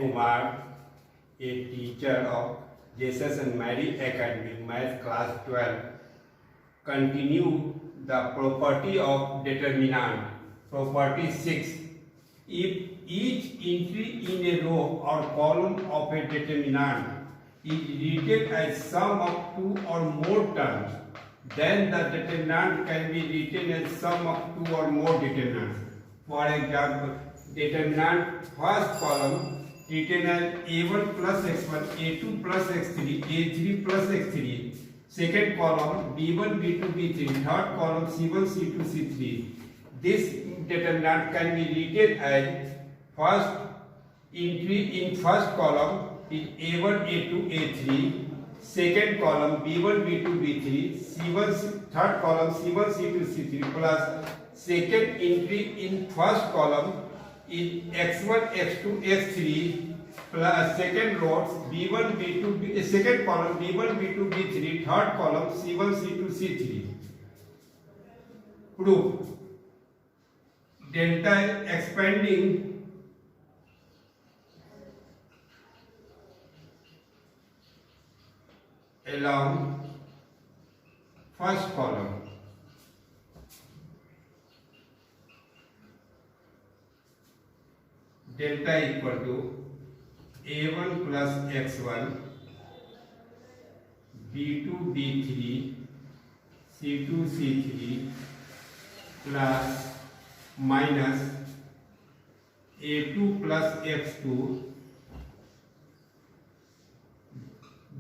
Kumar, a teacher of Jesus and Mary Academy, Math Class 12, continue the property of determinant. Property 6. If each entry in a row or column of a determinant is written as sum of two or more terms, then the determinant can be written as sum of two or more determinants. For example, determinant first column written as a1 plus x1, a2 plus x3, a3 plus x3. Second column b1, b2, b3. Third column c1, c2, c3. This determinant can be written as first entry in first column is a1, a2, a3. Second column b1, b2, b3. C1, third column c1, c2, c3 plus second entry in first column is x1, x2, x3 plus second rows b1, b2, second column b1, b2, b3, third column c1, c2, c3. Proof. Delta expanding along first column. Delta equal to a1 plus x1, b2 b3, c2 c3 plus minus a2 plus x2,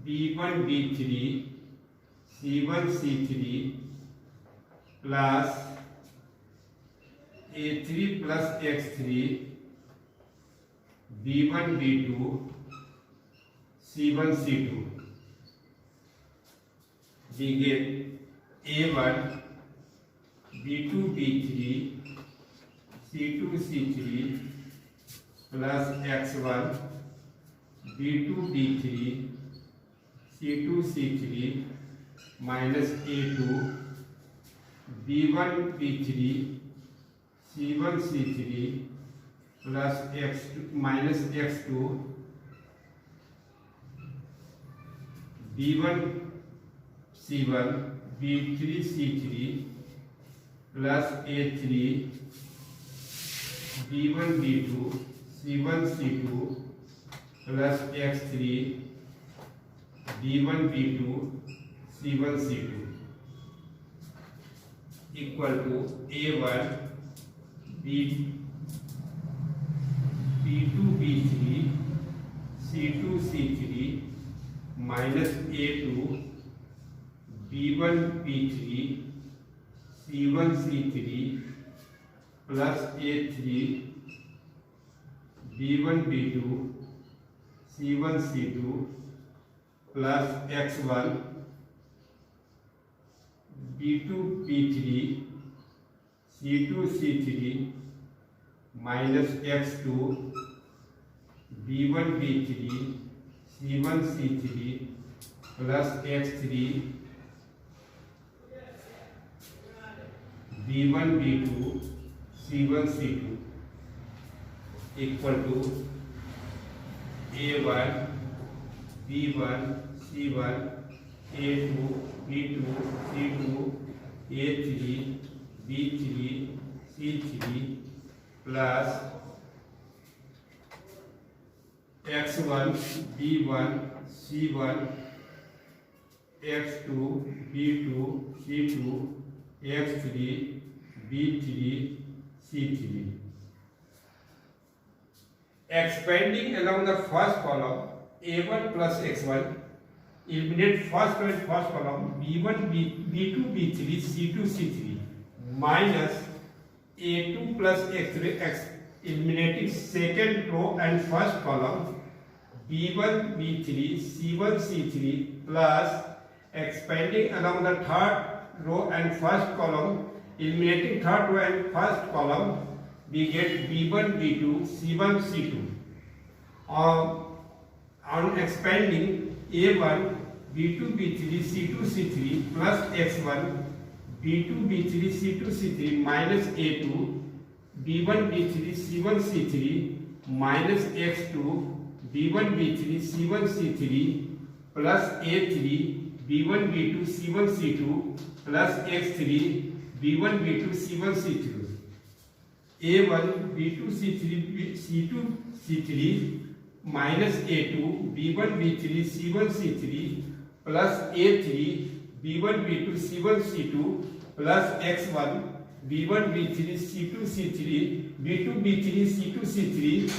b1 b3, c1 c3 plus a3 plus x3, b1 b2, c1 c2. We get a1, b2 b3, c2 c3 plus x1, b2 b3, c2 c3 minus a2, b1 b3, c1 c3 plus x2 minus x2, b1 c1, b3 c3 plus a3, b1 b2, c1 c2 plus x3, b1 b2, c1 c2 equal to a1 b2 b3, c2 c3 minus a2, b1 b3, c1 c3 plus a3, b1 b2, c1 c2 plus x1, b2 b3, c2 c3 minus x2, b1 b3, c1 c3 plus x3, b1 b2, c1 c2 equal to a1 b1 c1 a2 b2 c2 a3 b3 c3 plus x1 b1 c1 x2 b2 c2 x3 b3 c3. Expanding along the first column a1 plus x1, eliminate first column b1 b2 b3 c2 c3 minus a2 plus x3 eliminating second row and first column b1 b3 c1 c3 plus expanding along the third row and first column eliminating third row and first column, we get b1 b2 c1 c2. On expanding a1 b2 b3 c2 c3 plus x1 b2 b3 c2 c3 minus a2 b1 b3 c1 c3 minus x2 B1 B3 C1 C3 plus A3 B1 B2 C1 C2 plus X3 B1 B2 C1 C3 A1 B2 C3 C2 C3 minus A2 B1 B3 C1 C3 plus A3 B1 B2 C1 C2 plus X1 B1 B3 C2 C3 B2 B3 C2 C3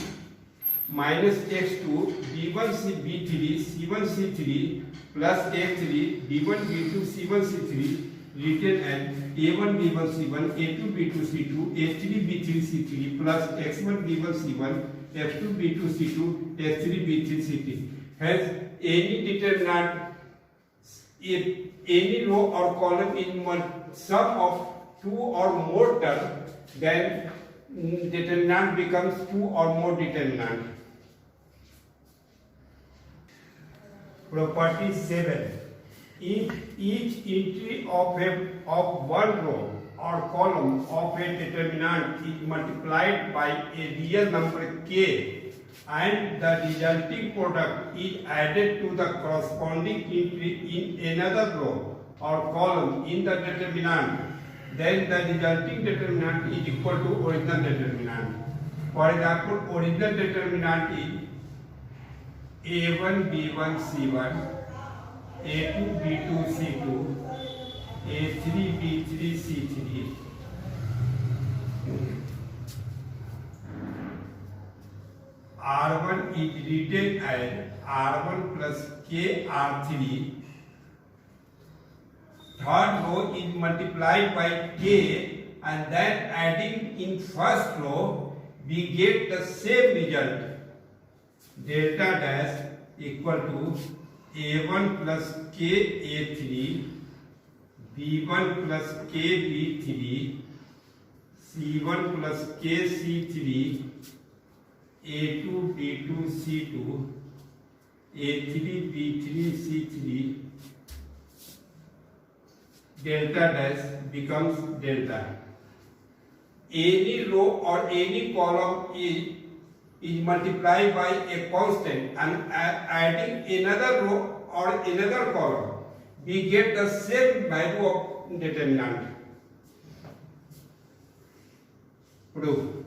minus X2 B1 B3 C1 C3 plus X3 B1 B2 C1 C3 written as A1 B1 C1 A2 B2 C2 A3 B3 C3 plus X1 B1 C1 F2 B2 C2 F3 B3 C3 has any determinant if any row or column in sum of two or more terms, then determinant becomes two or more determinant. Property 7. If each entry of one row or column of a determinant is multiplied by a real number k and the resulting product is added to the corresponding entry in another row or column in the determinant, then the resulting determinant is equal to original determinant. For example, original determinant is A1 B1 C1 A2 B2 C2 A3 B3 C3 R1 is written as R1 plus K R3. Third row is multiplied by K and then adding in first row we get the same result. Delta dash equal to A1 plus K A3 B1 plus K B3 C1 plus K C3 A2 B2 C2 A3 B3 C3 delta dash becomes delta. Any row or any column is multiplied by a constant and adding another row or another column, we get the same value of determinant. Proof.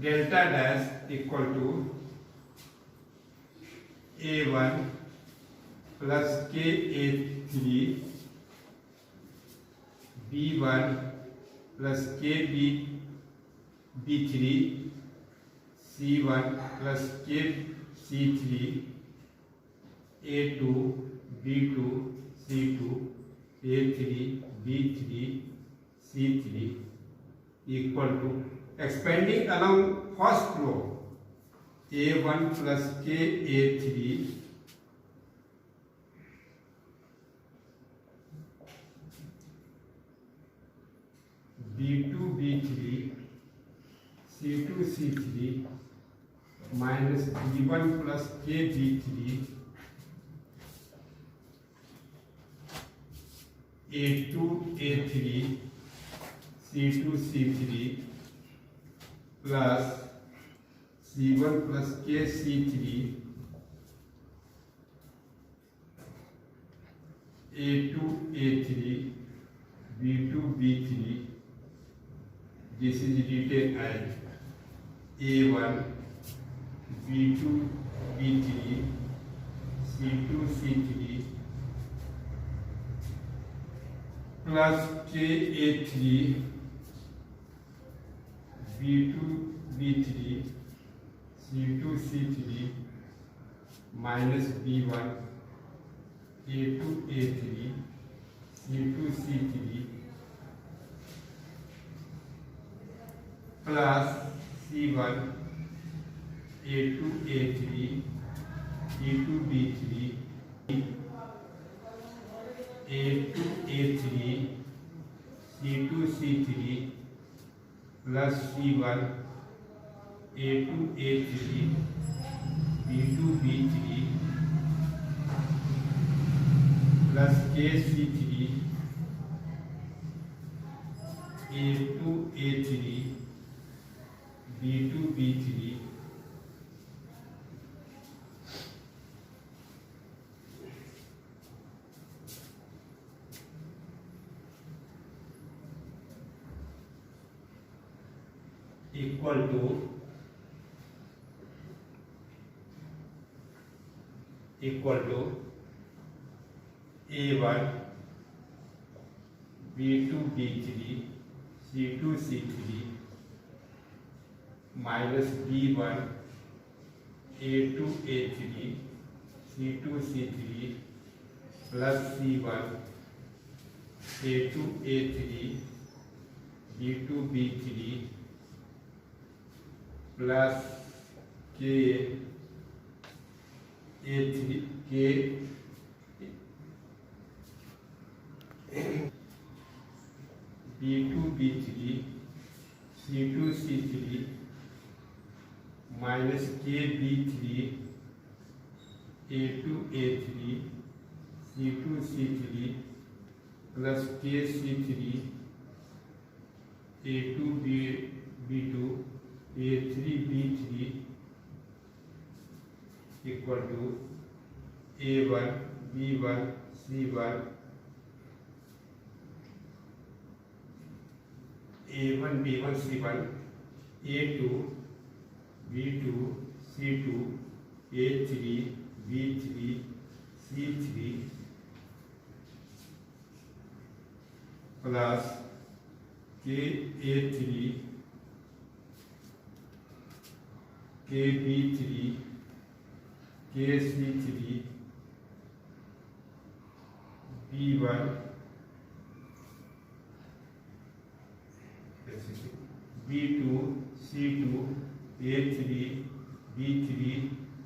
Delta dash equal to A1 plus KA3 B1 plus KB B3 C1 plus KC3 A2 B2 C2 A3 B3 C3 equal to expanding along first row A1 plus KA3 B2 B3 C2 C3 minus B1 plus KB3 A2 A3 C2 C3 plus C1 plus KC3 A2 A3 B2 B3. This is written as A1 B2 B3 C2 C3 plus KA3 B2 B3 C2 C3 minus B1 A2 A3 C2 C3 plus C1 A2 A3 C2 B3 A2 A3 C2 C3 plus C1 A2 A3 B2 B3 plus KC3 A2 A3 B2 B3 equal to A1 B2 B3 C2 C3 minus B1 A2 A3 C2 C3 plus C1 A2 A3 B2 B3 plus K A3 K B2 B3 C2 C3 minus K B3 A2 A3 C2 C3 plus K C3 A2 B2 A3 B3 equal to A1 B1 C1 A1 B1 C1 A2 B2 C2 A3 B3 C3 plus K A3 K B3 K C3 B1 B2 C2 A3 B3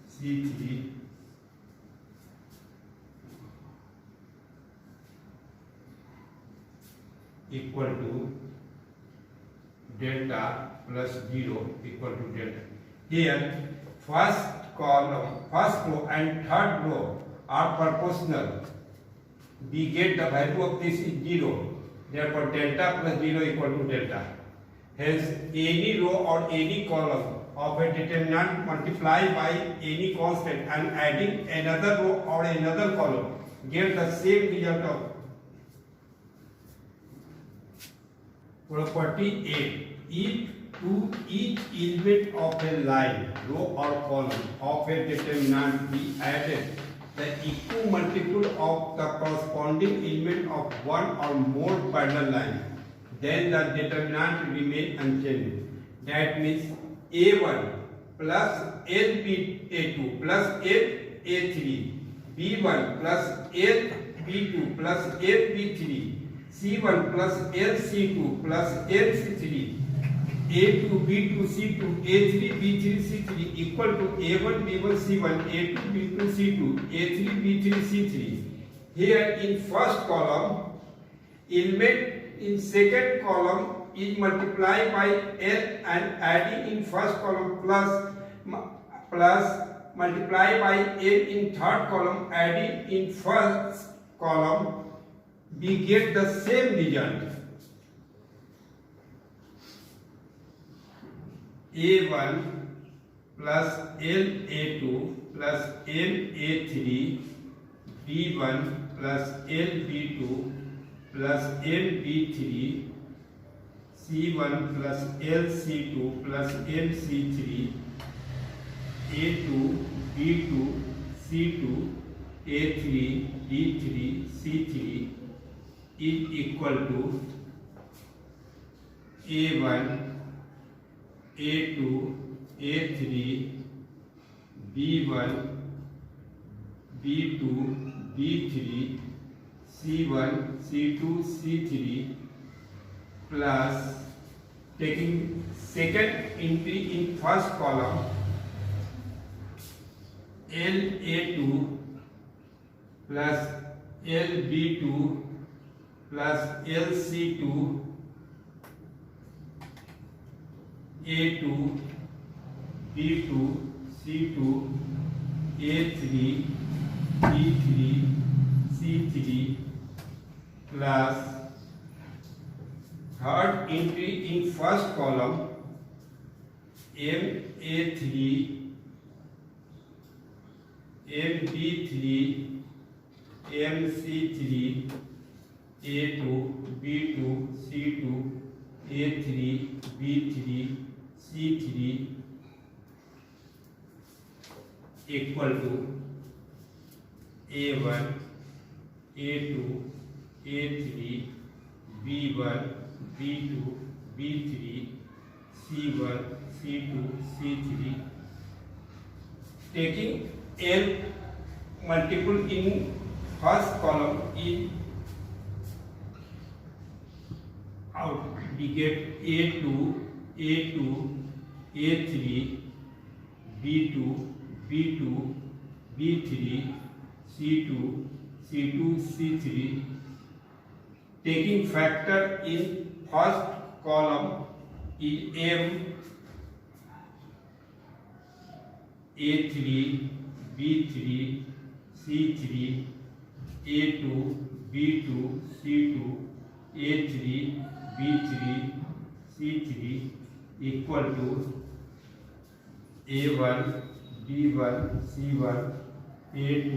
C3 equal to delta plus 0 equal to delta. Here first row and third row are proportional. We get the value of this is 0. Therefore delta plus 0 equal to delta. Hence any row or any column of a determinant multiplied by any constant and adding another row or another column get the same result of property 8. If to each element of a line, row or column of a determinant be added the equal multiple of the corresponding element of one or more parallel lines, then the determinant remain unchanged. That means A1 plus LB2 plus LA3 B1 plus LB2 plus LB3 C1 plus LC2 plus LC3 A2 B2 C2 A3 B3 C3 equal to A1 B1 C1 A2 B2 C2 A3 B3 C3. Here in first column element in second column is multiplied by L and adding in first column plus multiplied by L in third column adding in first column, we get the same result. A1 plus LA2 plus LA3 B1 plus LB2 plus LB3 C1 plus LC2 plus LC3 A2 B2 C2 A3 B3 C3 is equal to A1 A2 A3 B1 B2 B3 C1 C2 C3 plus taking second entry in first column LA2 plus LB2 plus LC2 A2 B2 C2 A3 B3 C3 plus third entry in first column MA3 MB3 MC3 A2 B2 C2 A3 B3 C1 C3 equal to A1, A2, A3, B1, B2, B3, C1, C2, C3. Taking L multiple in first column in out we get A2, A2, A3, B2, B2, B3, C2, C2, C3. Taking factor in first column in M, A3, B3, C3, A2, B2, C2, A3, B3, C3 equal to A1, B1, C1, A2,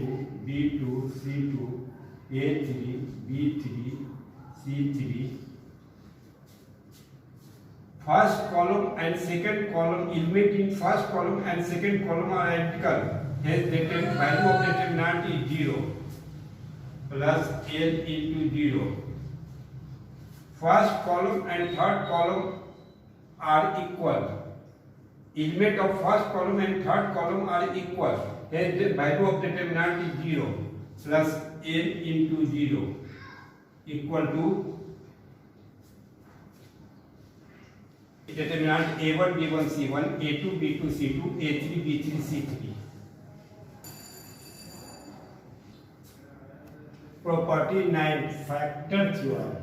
B2, C2, A3, B3, C3. First column and second column element in first column and second column are identical. Hence, the value of determinant is 0 plus L into 0. First column and third column are equal. Element of first column and third column are equal. Hence, the value of determinant is 0 plus L into 0 equal to determinant A1, B1, C1, A2, B2, C2, A3, B3, C3. Property 9, factor theorem.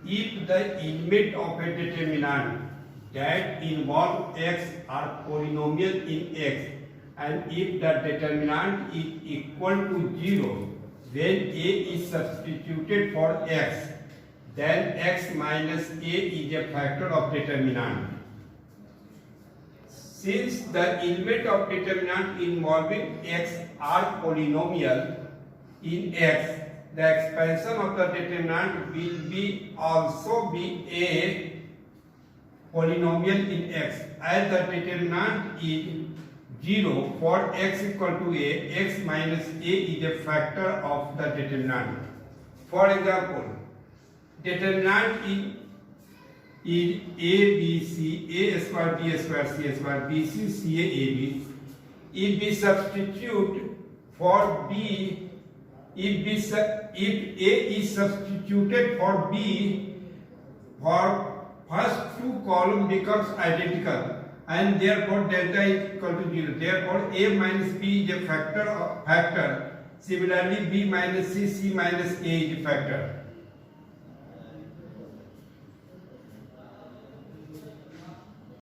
If the element of a determinant that involve x are polynomial in x, and if the determinant is equal to 0, when a is substituted for x, then x minus a is a factor of determinant. Since the element of determinant involving x are polynomial in x, the expansion of the determinant will be also be a polynomial in x. As the determinant is 0 for x equal to a, x minus a is a factor of the determinant. For example, determinant is a, b, c, a square, b square, c square, b, c, c, a, b. If we substitute for b, if a is substituted for b, for first two column becomes identical, and therefore delta is equal to 0. Therefore, a minus b is a factor. Similarly, b minus c, c minus a is a factor.